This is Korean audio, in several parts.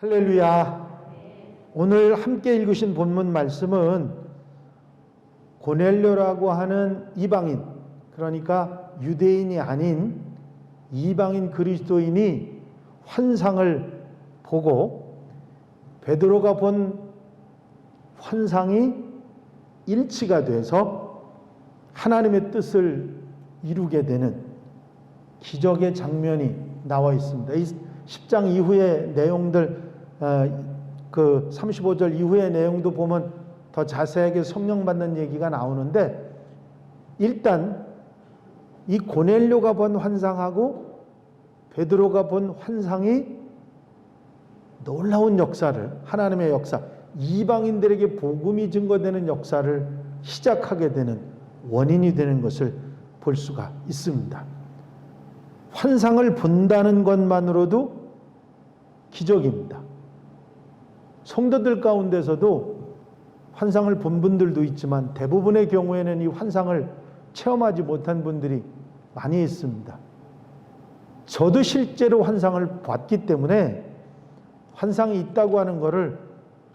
할렐루야. 오늘 함께 읽으신 본문 말씀은 고넬료라고 하는 이방인, 그러니까 유대인이 아닌 이방인 그리스도인이 환상을 보고 베드로가 본 환상이 일치가 돼서 하나님의 뜻을 이루게 되는 기적의 장면이 나와 있습니다. 이 10장 이후의 내용들, 그 35절 이후의 내용도 보면 더 자세하게 성령 받는 얘기가 나오는데, 일단 이 고넬료가 본 환상하고 베드로가 본 환상이 놀라운 역사를, 하나님의 역사, 이방인들에게 복음이 증거되는 역사를 시작하게 되는 원인이 되는 것을 볼 수가 있습니다. 환상을 본다는 것만으로도 기적입니다. 성도들 가운데서도 환상을 본 분들도 있지만 대부분의 경우에는 이 환상을 체험하지 못한 분들이 많이 있습니다. 저도 실제로 환상을 봤기 때문에 환상이 있다고 하는 것을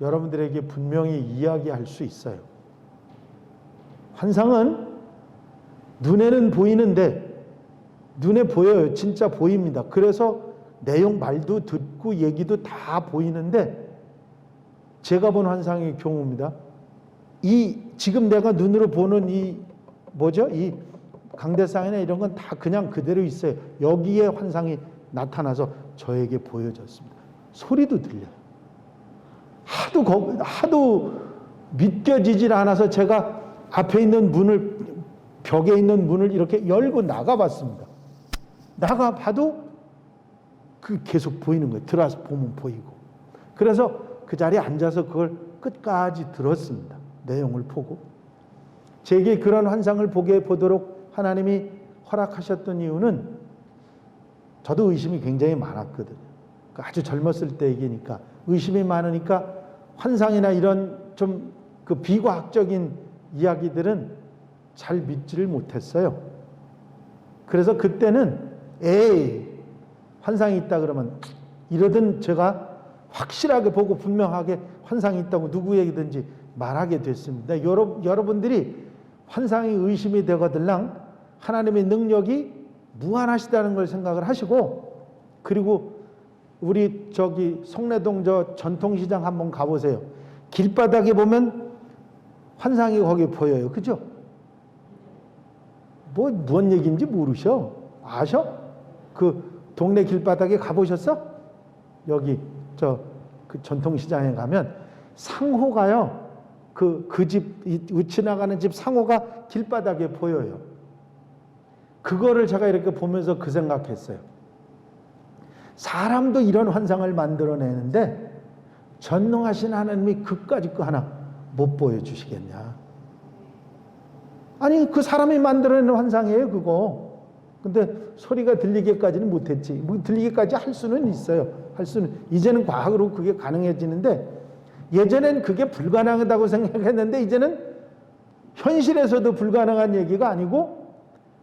여러분들에게 분명히 이야기할 수 있어요. 환상은 눈에는 보이는데, 눈에 보여요. 진짜 보입니다. 그래서 내용, 말도 듣고 얘기도 다 보이는데, 제가 본 환상의 경우입니다. 지금 내가 눈으로 보는 이 강대상이나 이런 건 다 그냥 그대로 있어요. 여기에 환상이 나타나서 저에게 보여졌습니다. 소리도 들려요. 하도 믿겨지질 않아서 제가 앞에 있는 문을, 벽에 있는 문을 이렇게 열고 나가봤습니다. 나가봐도 계속 보이는 거예요. 들어와서 보면 보이고. 그래서 그 자리에 앉아서 그걸 끝까지 들었습니다. 내용을 보고. 제게 그런 환상을 보도록 하나님이 허락하셨던 이유는, 저도 의심이 굉장히 많았거든요. 아주 젊었을 때 얘기니까 의심이 많으니까 환상이나 이런 좀 그 비과학적인 이야기들은 잘 믿지를 못했어요. 그래서 그때는 환상이 있다 그러면 이러든 제가 확실하게 보고 분명하게 환상이 있다고 누구에게든지 말하게 됐습니다. 여러분들이 환상이 의심이 되거들랑 하나님의 능력이 무한하시다는 걸 생각을 하시고, 그리고 우리 성내동 전통시장 한번 가보세요. 길바닥에 보면 환상이 거기 보여요. 그죠? 뭔 얘기인지 모르셔? 아셔? 그 동네 길바닥에 가보셨어? 여기 그 전통시장에 가면 상호가요. 지나가는 집 상호가 길바닥에 보여요. 그거를 제가 이렇게 보면서 그 생각했어요. 사람도 이런 환상을 만들어내는데 전능하신 하나님이 그까짓 거 하나 못 보여주시겠냐. 아니, 그 사람이 만들어내는 환상이에요, 그거. 근데 소리가 들리게까지는 못했지. 들리게까지 할 수는 있어요. 이제는 과학으로 그게 가능해지는데, 예전엔 그게 불가능하다고 생각했는데 이제는 현실에서도 불가능한 얘기가 아니고,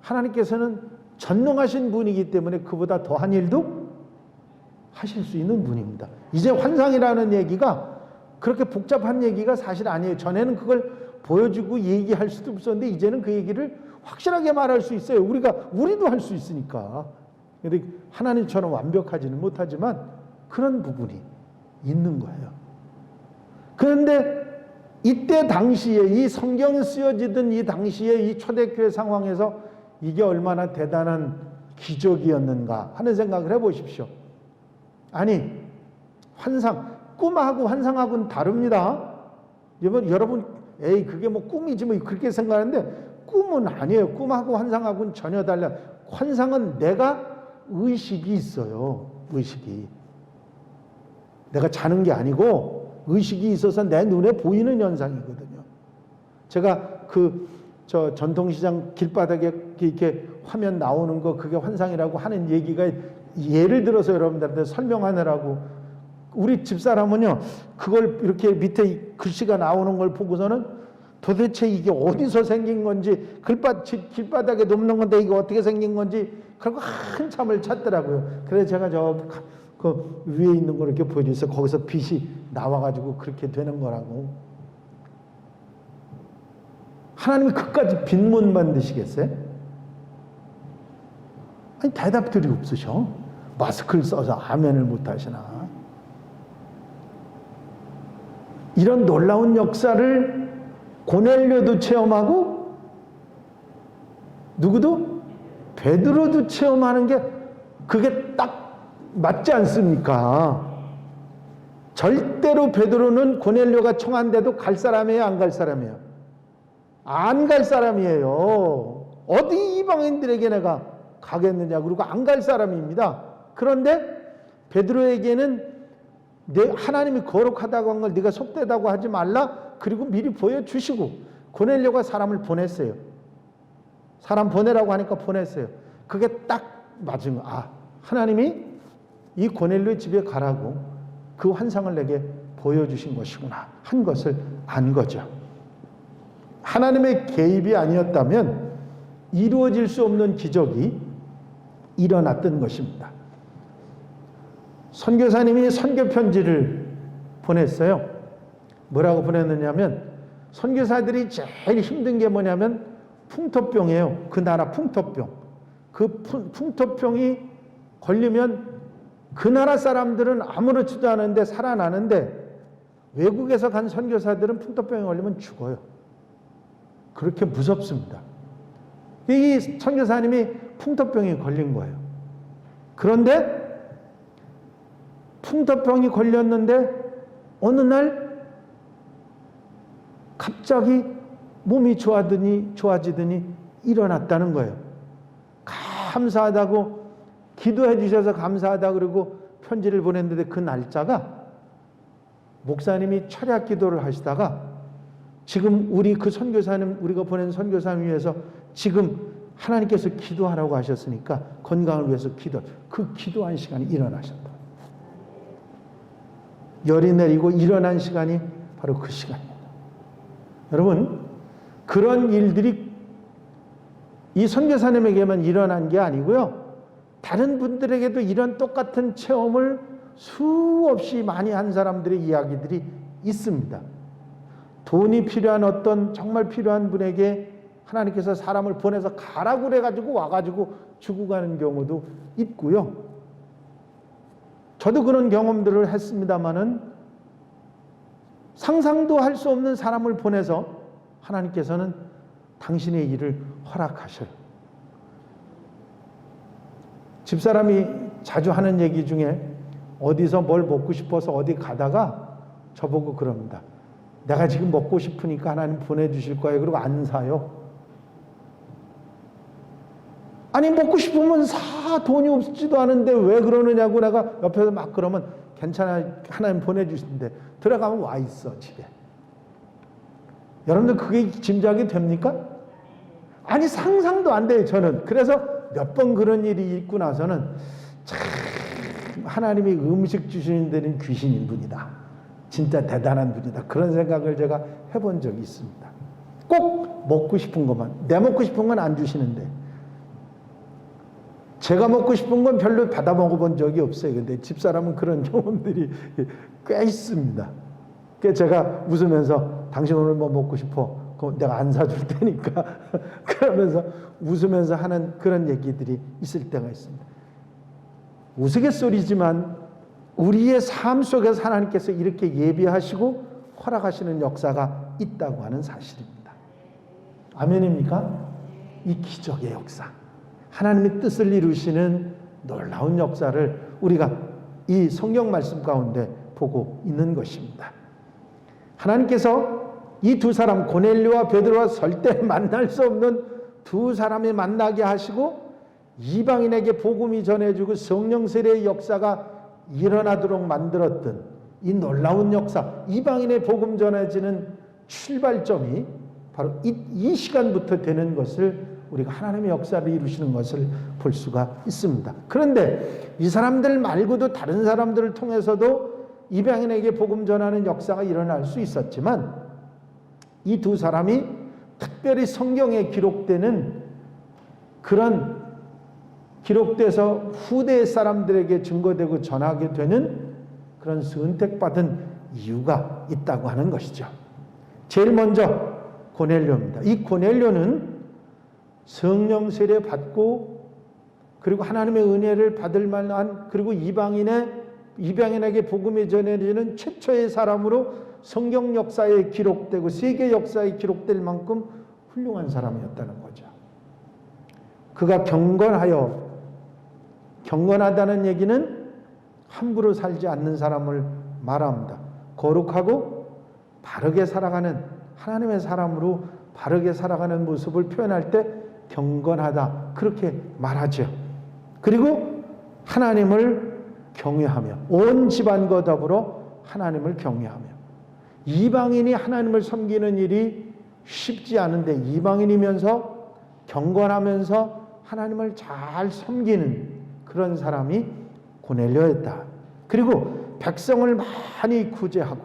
하나님께서는 전능하신 분이기 때문에 그보다 더한 일도 하실 수 있는 분입니다. 이제 환상이라는 얘기가 그렇게 복잡한 얘기가 사실 아니에요. 전에는 그걸 보여주고 얘기할 수도 없었는데 이제는 그 얘기를 확실하게 말할 수 있어요. 우리도 할 수 있으니까. 근데 하나님처럼 완벽하지는 못하지만 그런 부분이 있는 거예요. 그런데 이때 당시에, 이 성경이 쓰여지던 이 당시에 이 초대교회 상황에서 이게 얼마나 대단한 기적이었는가 하는 생각을 해보십시오. 아니, 꿈하고 환상하고는 다릅니다. 여러분, 그게 꿈이지 그렇게 생각하는데 꿈은 아니에요. 꿈하고 환상하고는 전혀 달라. 환상은 내가 의식이 있어요. 의식이. 내가 자는 게 아니고 의식이 있어서 내 눈에 보이는 현상이거든요. 제가 전통시장 길바닥에 이렇게 화면 나오는 거, 그게 환상이라고 하는 얘기가, 예를 들어서 여러분들한테 설명하느라고, 우리 집사람은요, 그걸 이렇게 밑에 글씨가 나오는 걸 보고서는 도대체 이게 어디서 생긴 건지, 길바닥에 눕는 건데 이게 어떻게 생긴 건지, 그리고 한참을 찾더라고요. 그래서 제가 그 위에 있는 걸 이렇게 보여줘서 거기서 빛이 나와가지고 그렇게 되는 거라고. 하나님이 그까지 빛 못 만드시겠어요? 아니, 대답들이 없으셔. 마스크를 써서 아멘을 못 하시나. 이런 놀라운 역사를 고넬료도 체험하고 누구도? 베드로도 체험하는 게 그게 딱 맞지 않습니까? 절대로 베드로는 고넬료가 청한데도 갈 사람이에요, 안 갈 사람이에요? 안 갈 사람이에요. 어디 이방인들에게 내가 가겠느냐, 그리고 안 갈 사람입니다. 그런데 베드로에게는 하나님이 거룩하다고 한 걸 네가 속되다고 하지 말라, 그리고 미리 보여주시고, 고넬료가 사람을 보냈어요. 사람 보내라고 하니까 보냈어요. 그게 딱 맞은 거. 아, 하나님이 이 고넬료의 집에 가라고 그 환상을 내게 보여주신 것이구나 한 것을 안 거죠. 하나님의 개입이 아니었다면 이루어질 수 없는 기적이 일어났던 것입니다. 선교사님이 선교 편지를 보냈어요. 뭐라고 보냈느냐면, 선교사들이 제일 힘든 게 뭐냐면 풍토병이에요. 그 나라 풍토병. 그 풍토병이 걸리면 그 나라 사람들은 아무렇지도 않은데 살아나는데, 외국에서 간 선교사들은 풍토병에 걸리면 죽어요. 그렇게 무섭습니다. 이 선교사님이 풍토병에 걸린 거예요. 그런데 풍토병이 걸렸는데 어느 날 갑자기 몸이 좋아지더니 일어났다는 거예요. 감사하다고, 기도해 주셔서 감사하다 그러고 편지를 보냈는데, 그 날짜가 목사님이 철야 기도를 하시다가 지금 우리 그 선교사님, 우리가 보낸 선교사님 위해서 지금 하나님께서 기도하라고 하셨으니까 건강을 위해서 그 기도한 시간이 일어나셨다. 열이 내리고 일어난 시간이 바로 그 시간입니다. 여러분, 그런 일들이 이 선교사님에게만 일어난 게 아니고요, 다른 분들에게도 이런 똑같은 체험을 수없이 많이 한 사람들의 이야기들이 있습니다. 돈이 필요한 어떤 정말 필요한 분에게 하나님께서 사람을 보내서 가라고 그래가지고 와가지고 주고 가는 경우도 있고요. 저도 그런 경험들을 했습니다마는 상상도 할 수 없는 사람을 보내서 하나님께서는 당신의 일을 허락하셔요. 집사람이 자주 하는 얘기 중에 어디서 뭘 먹고 싶어서 어디 가다가 저보고 그럽니다. 내가 지금 먹고 싶으니까 하나님 보내주실 거예요. 그리고 안 사요. 아니, 먹고 싶으면 사. 돈이 없지도 않은데 왜 그러느냐고 내가 옆에서 막 그러면 괜찮아, 하나님 보내주신대. 들어가면 와 있어, 집에. 여러분들 그게 짐작이 됩니까? 아니, 상상도 안 돼요, 저는. 그래서 몇 번 그런 일이 있고 나서는 참 하나님이 음식 주시는 데는 귀신인 분이다. 진짜 대단한 분이다. 그런 생각을 제가 해본 적이 있습니다. 꼭 먹고 싶은 것만. 내 먹고 싶은 건 안 주시는데. 제가 먹고 싶은 건 별로 받아 먹어본 적이 없어요. 근데 집사람은 그런 경험들이 꽤 있습니다. 그래서 제가 웃으면서 당신 오늘 뭐 먹고 싶어? 그럼 내가 안 사줄 테니까. 그러면서 웃으면서 하는 그런 얘기들이 있을 때가 있습니다. 우스갯소리지만 우리의 삶 속에서 하나님께서 이렇게 예비하시고 허락하시는 역사가 있다고 하는 사실입니다. 아멘입니까? 이 기적의 역사, 하나님의 뜻을 이루시는 놀라운 역사를 우리가 이 성경 말씀 가운데 보고 있는 것입니다. 하나님께서 이 두 사람, 고넬료와 베드로와 절대 만날 수 없는 두 사람이 만나게 하시고 이방인에게 복음이 전해지고 성령 세례의 역사가 일어나도록 만들었던 이 놀라운 역사, 이방인의 복음 전해지는 출발점이 바로 이 시간부터 되는 것을 우리가 하나님의 역사를 이루시는 것을 볼 수가 있습니다. 그런데 이 사람들 말고도 다른 사람들을 통해서도 이방인에게 복음 전하는 역사가 일어날 수 있었지만, 이 두 사람이 특별히 성경에 기록되는 그런 기록돼서 후대 사람들에게 증거되고 전하게 되는 그런 선택받은 이유가 있다고 하는 것이죠. 제일 먼저 고넬료입니다. 이 고넬료는 성령 세례 받고 그리고 하나님의 은혜를 받을 만한, 그리고 이방인에게 복음이 전해지는 최초의 사람으로 성경 역사에 기록되고 세계 역사에 기록될 만큼 훌륭한 사람이었다는 거죠. 그가 경건하다는 얘기는 함부로 살지 않는 사람을 말합니다. 거룩하고 바르게 살아가는 하나님의 사람으로 바르게 살아가는 모습을 표현할 때 경건하다, 그렇게 말하죠. 그리고 하나님을 경외하며, 온 집안과 더불어 하나님을 경외하며, 이방인이 하나님을 섬기는 일이 쉽지 않은데 이방인이면서 경건하면서 하나님을 잘 섬기는 그런 사람이 고넬료였다. 그리고 백성을 많이 구제하고,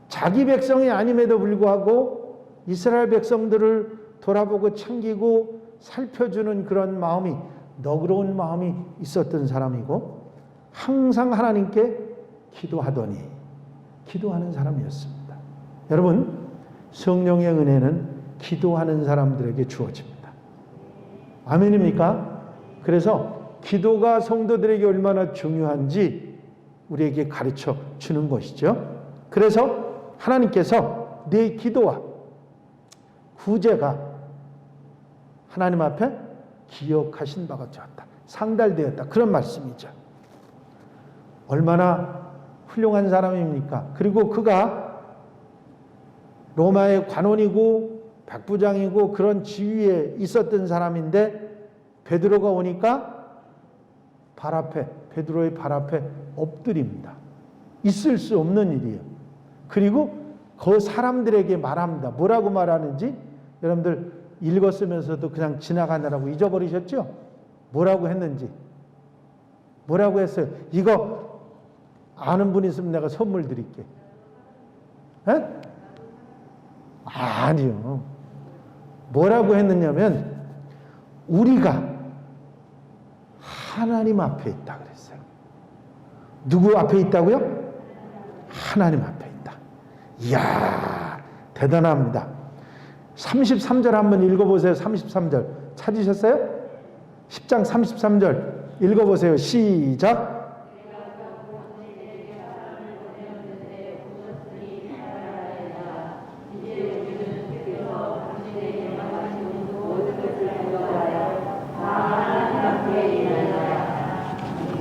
자기 백성이 아님에도 불구하고 이스라엘 백성들을 돌아보고 챙기고 살펴주는 그런 마음이, 너그러운 마음이 있었던 사람이고, 항상 하나님께 기도하는 사람이었습니다. 여러분, 성령의 은혜는 기도하는 사람들에게 주어집니다. 아멘입니까? 그래서 기도가 성도들에게 얼마나 중요한지 우리에게 가르쳐 주는 것이죠. 그래서 하나님께서 내 기도와 구제가 하나님 앞에 기억하신 바가 되었다, 상달되었다, 그런 말씀이죠. 얼마나 훌륭한 사람입니까? 그리고 그가 로마의 관원이고 백부장이고 그런 지위에 있었던 사람인데, 베드로가 오니까 베드로의 발 앞에 엎드립니다. 있을 수 없는 일이에요. 그리고 그 사람들에게 말합니다. 뭐라고 말하는지 여러분들 읽었으면서도 그냥 지나가느라고 잊어버리셨죠? 뭐라고 했는지. 뭐라고 했어요? 이거 아는 분 있으면 내가 선물 드릴게. 에? 아니요. 뭐라고 했느냐면, 우리가 하나님 앞에 있다 그랬어요. 누구 앞에 있다고요? 하나님 앞에 있다. 이야, 대단합니다. 33절 한번 읽어보세요. 33절 찾으셨어요? 10장 33절 읽어보세요. 시작.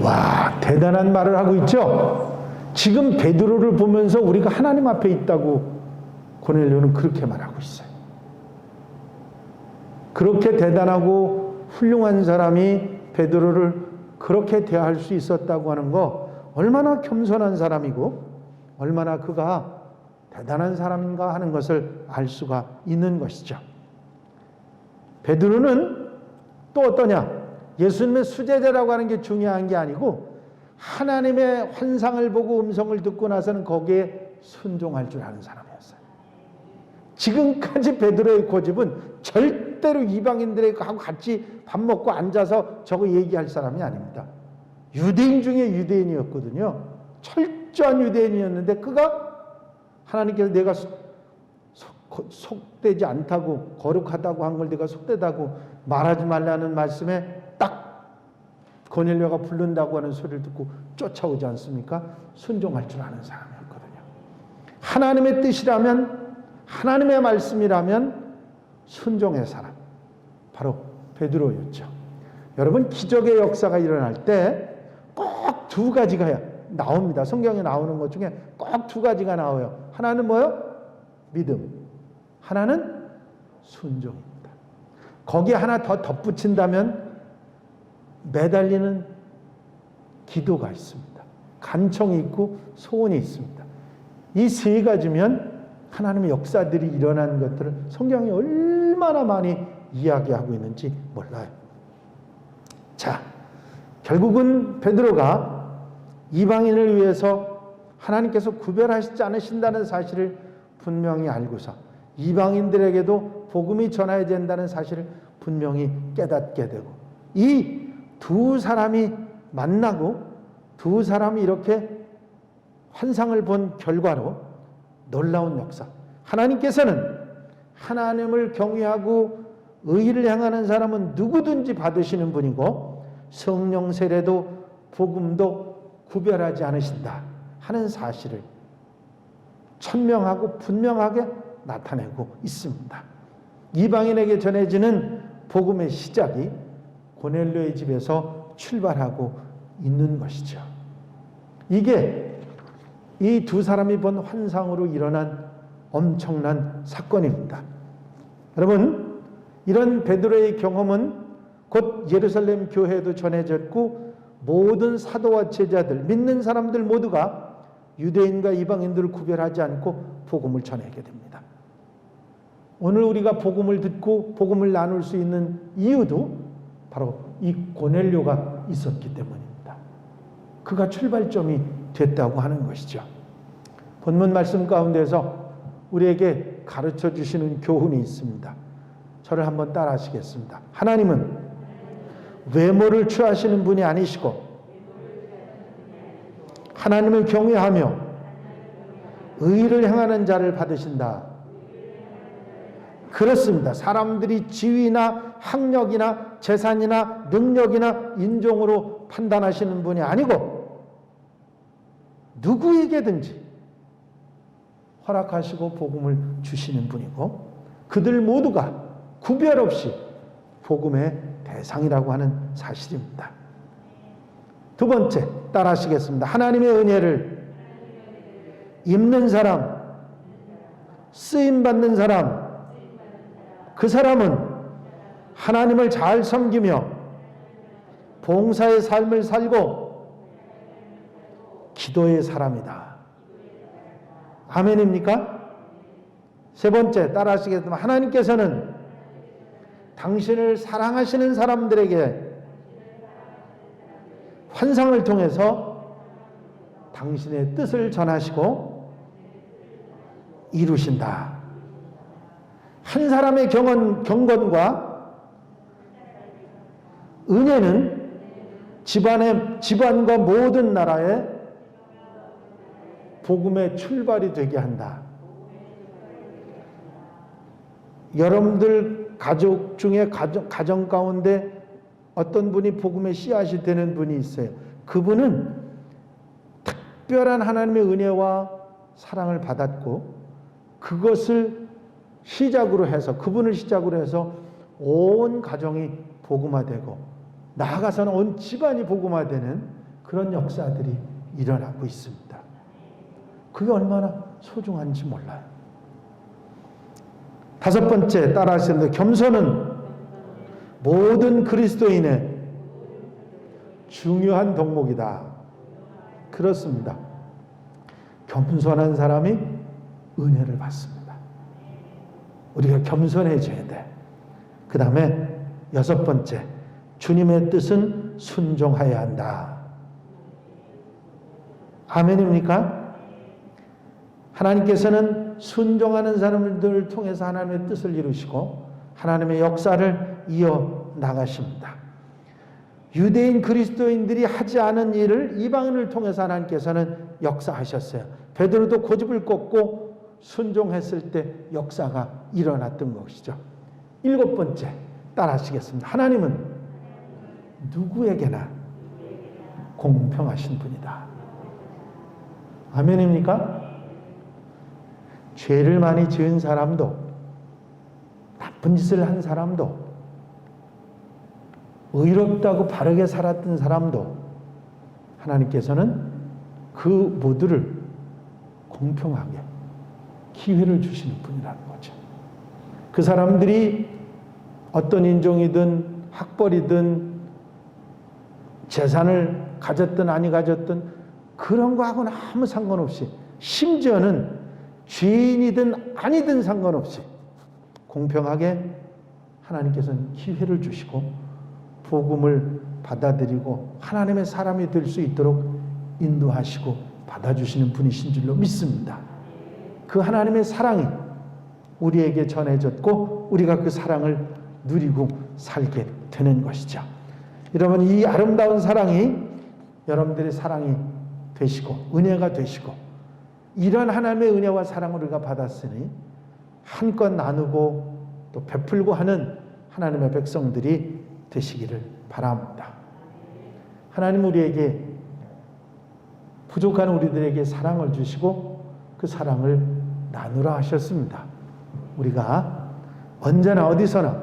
와, 대단한 말을 하고 있죠? 지금 베드로를 보면서 우리가 하나님 앞에 있다고 고넬료는 그렇게 말하고 있어요. 그렇게 대단하고 훌륭한 사람이 베드로를 그렇게 대할 수 있었다고 하는 거, 얼마나 겸손한 사람이고 얼마나 그가 대단한 사람인가 하는 것을 알 수가 있는 것이죠. 베드로는 또 어떠냐? 예수님의 수제자라고 하는 게 중요한 게 아니고, 하나님의 환상을 보고 음성을 듣고 나서는 거기에 순종할 줄 아는 사람이었어요. 지금까지 베드로의 고집은 절대로 이방인들하고 같이 밥 먹고 앉아서 저거 얘기할 사람이 아닙니다. 유대인 중에 유대인이었거든요. 철저한 유대인이었는데, 그가 하나님께서 내가 속되지 않다고, 거룩하다고 한 걸 내가 속되다고 말하지 말라는 말씀에 딱 고넬료가 부른다고 하는 소리를 듣고 쫓아오지 않습니까? 순종할 줄 아는 사람이었거든요. 하나님의 뜻이라면, 하나님의 말씀이라면 순종의 사람, 바로 베드로였죠. 여러분, 기적의 역사가 일어날 때 꼭 두 가지가 나옵니다. 성경에 나오는 것 중에 꼭 두 가지가 나와요. 하나는 뭐요? 믿음. 하나는 순종입니다. 거기에 하나 더 덧붙인다면 매달리는 기도가 있습니다. 간청이 있고 소원이 있습니다. 이 세 가지면 하나님의 역사들이 일어난 것들을 성경이 얼마나 많이 이야기하고 있는지 몰라요. 자, 결국은 베드로가 이방인을 위해서 하나님께서 구별하시지 않으신다는 사실을 분명히 알고서 이방인들에게도 복음이 전해야 된다는 사실을 분명히 깨닫게 되고, 이 두 사람이 만나고 두 사람이 이렇게 환상을 본 결과로 놀라운 역사. 하나님께서는 하나님을 경외하고 의를 향하는 사람은 누구든지 받으시는 분이고 성령 세례도 복음도 구별하지 않으신다 하는 사실을 천명하고 분명하게 나타내고 있습니다. 이방인에게 전해지는 복음의 시작이 고넬료의 집에서 출발하고 있는 것이죠. 이게 이 두 사람이 본 환상으로 일어난 엄청난 사건입니다. 여러분, 이런 베드로의 경험은 곧 예루살렘 교회에도 전해졌고 모든 사도와 제자들, 믿는 사람들 모두가 유대인과 이방인들을 구별하지 않고 복음을 전하게 됩니다. 오늘 우리가 복음을 듣고 복음을 나눌 수 있는 이유도 바로 이 고넬료가 있었기 때문입니다. 그가 출발점이 됐다고 하는 것이죠. 본문 말씀 가운데서 우리에게 가르쳐 주시는 교훈이 있습니다. 저를 한번 따라 하시겠습니다. 하나님은 외모를 취하시는 분이 아니시고 하나님을 경외하며 의를 행하는 자를 받으신다. 그렇습니다. 사람들이 지위나 학력이나 재산이나 능력이나 인종으로 판단하시는 분이 아니고 누구에게든지 허락하시고 복음을 주시는 분이고 그들 모두가 구별 없이 복음의 대상이라고 하는 사실입니다. 두 번째, 따라 하시겠습니다. 하나님의 은혜를 입는 사람, 쓰임받는 사람, 그 사람은 하나님을 잘 섬기며 봉사의 삶을 살고 기도의 사람이다. 아멘입니까? 세 번째, 따라 하시겠습니다. 하나님께서는 당신을 사랑하시는 사람들에게 환상을 통해서 당신의 뜻을 전하시고 이루신다. 한 사람의 경건과 은혜는 집안과 모든 나라의 복음의 출발이 되게 한다. 여러분들 가족 중에 가정 가운데 어떤 분이 복음의 씨앗이 되는 분이 있어요. 그분은 특별한 하나님의 은혜와 사랑을 받았고 그것을 시작으로 해서 그분을 시작으로 해서 온 가정이 복음화되고 나아가서는 온 집안이 복음화되는 그런 역사들이 일어나고 있습니다. 그게 얼마나 소중한지 몰라요. 다섯 번째, 따라 하시는데 겸손은 모든 그리스도인의 중요한 덕목이다. 그렇습니다. 겸손한 사람이 은혜를 받습니다. 우리가 겸손해져야 돼. 그 다음에 여섯 번째, 주님의 뜻은 순종해야 한다. 아멘입니까? 하나님께서는 순종하는 사람들을 통해서 하나님의 뜻을 이루시고 하나님의 역사를 이어나가십니다. 유대인 그리스도인들이 하지 않은 일을 이방인을 통해서 하나님께서는 역사하셨어요. 베드로도 고집을 꺾고 순종했을 때 역사가 일어났던 것이죠. 일곱 번째, 따라 하시겠습니다. 하나님은 누구에게나 공평하신 분이다. 아멘입니까? 죄를 많이 지은 사람도 나쁜 짓을 한 사람도 의롭다고 바르게 살았던 사람도 하나님께서는 그 모두를 공평하게 기회를 주시는 분이라는 거죠. 그 사람들이 어떤 인종이든 학벌이든 재산을 가졌든 아니 가졌든 그런 거하고는 아무 상관없이 심지어는 죄인이든 아니든 상관없이 공평하게 하나님께서는 기회를 주시고 복음을 받아들이고 하나님의 사람이 될 수 있도록 인도하시고 받아주시는 분이신 줄로 믿습니다. 그 하나님의 사랑이 우리에게 전해졌고 우리가 그 사랑을 누리고 살게 되는 것이죠. 여러분, 이 아름다운 사랑이 여러분들의 사랑이 되시고 은혜가 되시고, 이런 하나님의 은혜와 사랑을 우리가 받았으니 한껏 나누고 또 베풀고 하는 하나님의 백성들이 되시기를 바랍니다. 하나님 우리에게, 부족한 우리들에게 사랑을 주시고 그 사랑을 나누라 하셨습니다. 우리가 언제나 어디서나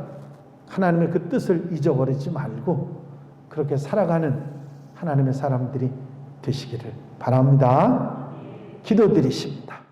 하나님의 그 뜻을 잊어버리지 말고 그렇게 살아가는 하나님의 사람들이 되시기를 바랍니다. 기도드리십니다.